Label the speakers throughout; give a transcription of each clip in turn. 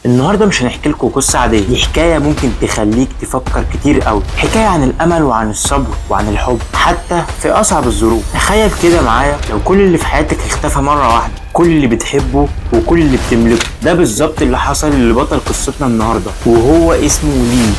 Speaker 1: النهارده مش هنحكي لكم قصه عاديه، دي حكايه ممكن تخليك تفكر كتير قوي، حكايه عن الامل وعن الصبر وعن الحب حتى في اصعب الظروف. تخيل كده معايا لو كل اللي في حياتك اختفى مره واحده، كل اللي بتحبه وكل اللي بتملكه. ده بالظبط اللي حصل لبطل قصتنا النهارده، وهو اسمه لي.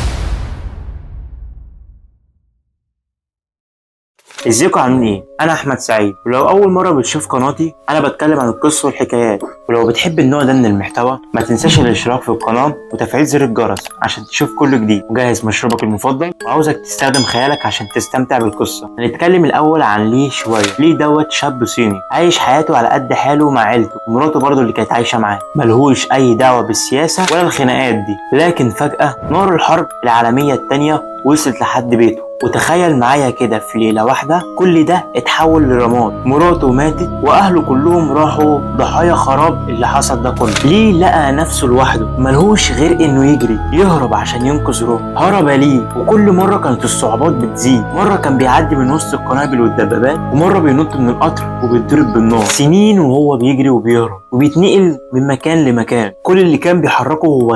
Speaker 1: ازيكم عاملين ايه؟ انا احمد سعيد، ولو اول مره بتشوف قناتي انا بتكلم عن القصص والحكايات. ولو بتحب النوع ده من المحتوى ما تنساش الاشتراك في القناه وتفعيل زر الجرس عشان تشوف كل جديد. وجهز مشروبك المفضل وعاوزك تستخدم خيالك عشان تستمتع بالقصه. هنتكلم الاول عن لي شويه. لي دوت شاب صيني عايش حياته على قد حاله مع عيلته ومراته برضه اللي كانت عايشه معاه، ملهوش اي دعوه بالسياسه ولا الخناقات دي. لكن فجاه نار الحرب العالميه الثانيه وصلت لحد بيته. وتخيل معايا كده في ليلة واحدة كل ده اتحول لرماد، مراته ماتت واهله كلهم راحوا ضحايا خراب اللي حصل ده كله. ليه لقى نفسه لوحده ملهوش غير انه يجري يهرب عشان ينقذ روحه. هرب ليه، وكل مرة كانت الصعوبات بتزيد. مرة كان بيعدي من وسط القنابل والدبابات، ومرة بينط من القطر وبيتضرب بالنار. سنين وهو بيجري وبيهرب وبيتنقل من مكان لمكان. كل اللي كان بيحركه هو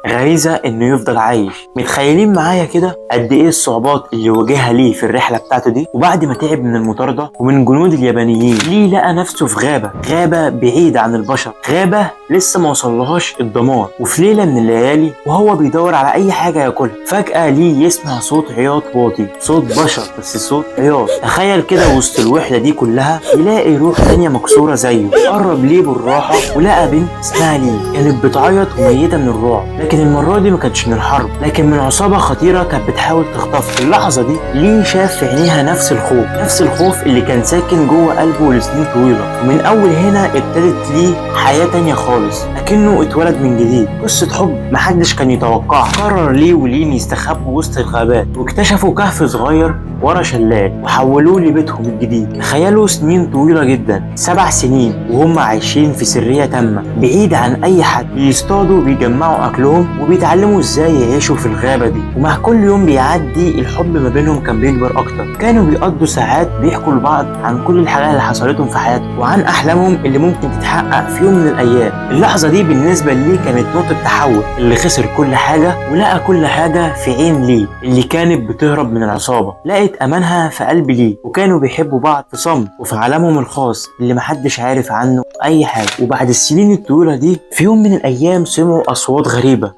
Speaker 1: غريزة انه يفضل عايش. متخيلين معايا كده قد ايه الصعوبات اللي واجهها ليه في الرحله بتاعته دي؟ وبعد ما تعب من المطارده ومن جنود اليابانيين، ليه لقى نفسه في غابه بعيده عن البشر، غابه لسه ما وصلهاش الدمار. وفي ليله من الليالي وهو بيدور على اي حاجه ياكلها، فجاه ليه يسمع صوت عياط واطي، صوت بشر بس صوت عياط. تخيل كده وسط الوحده دي كلها يلاقي روح تانية مكسوره زيه. قرب ليه بالراحه ولقى بنت اسمها لي كانت بتعيط وميته من الرعب، لكن المره دي ما كانتش من الحرب لكن من عصابه خطيره كانت بتحاول تخطفها. في اللحظه دي ليه شاف في عينيها نفس الخوف اللي كان ساكن جوه قلبه لسنين طويله. ومن اول هنا ابتدت ليه حياه تانية خالص، لكنه اتولد من جديد. قصه حب محدش كان يتوقعها. قرر ليه ولين يستخبوا وسط الغابات، واكتشفوا كهف صغير ورا شلال وحولوه لبيتهم الجديد. تخيلوا سنين طويله جدا، 7 سنين وهم عايشين في سريه تامه بعيد عن اي حد، بيصطادوا وبيجمعوا اكلهم وبيتعلموا ازاي يعيشوا في الغابه دي. ومع كل يوم بيعدي الحب ما بينهم كان بيكبر اكتر. كانوا بيقضوا ساعات بيحكوا لبعض عن كل الحاجات اللي حصلتهم في حياتهم وعن احلامهم اللي ممكن تتحقق في يوم من الايام. اللحظه دي بالنسبه ليه كانت نقطه تحول. اللي خسر كل حاجه ولقى كل حاجه في عين ليه اللي كانت بتهرب من العصابه، لقت امانها في قلب ليه. وكانوا بيحبوا بعض في صمت وفي عالمهم الخاص اللي محدش عارف عنه اي حاجه. وبعد السنين الطويله دي في يوم من الايام سمعوا اصوات غريبه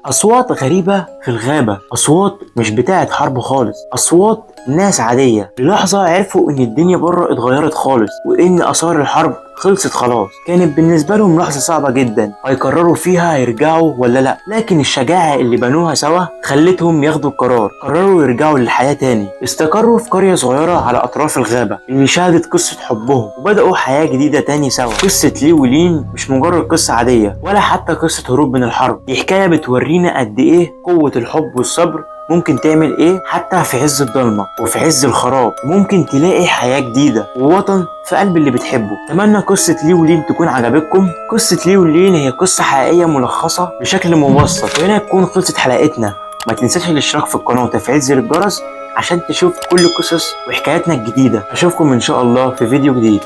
Speaker 1: في الغابه، اصوات مش بتاعت حرب خالص، اصوات ناس عاديه. للحظه عرفوا ان الدنيا بره اتغيرت خالص وان اثار الحرب خلصت خلاص. كانت بالنسبه لهم لحظه صعبه جدا، هيقرروا فيها هيرجعوا ولا لا. لكن الشجاعه اللي بنوها سوا خلتهم ياخدوا القرار، قرروا يرجعوا للحياه تاني. استقروا في قريه صغيره على اطراف الغابه اللي شهدت قصه حبهم، وبداوا حياه جديده تاني سوا. قصه لي ولين مش مجرد قصه عاديه ولا حتى قصه هروب من الحرب، دي حكايه بتورينا قد ايه قوه الحب والصبر ممكن تعمل ايه حتى في عز الضلمه وفي عز الخراب، وممكن تلاقي حياه جديده ووطن في قلب اللي بتحبه. اتمنى قصه لي ولين تكون عجبتكم. قصه لي ولين هي قصه حقيقيه ملخصه بشكل مبسط، وهنا تكون خلصت حلقتنا. ما تنساش الاشتراك في القناه وتفعيل زر الجرس عشان تشوف كل قصص وحكاياتنا الجديده. اشوفكم ان شاء الله في فيديو جديد.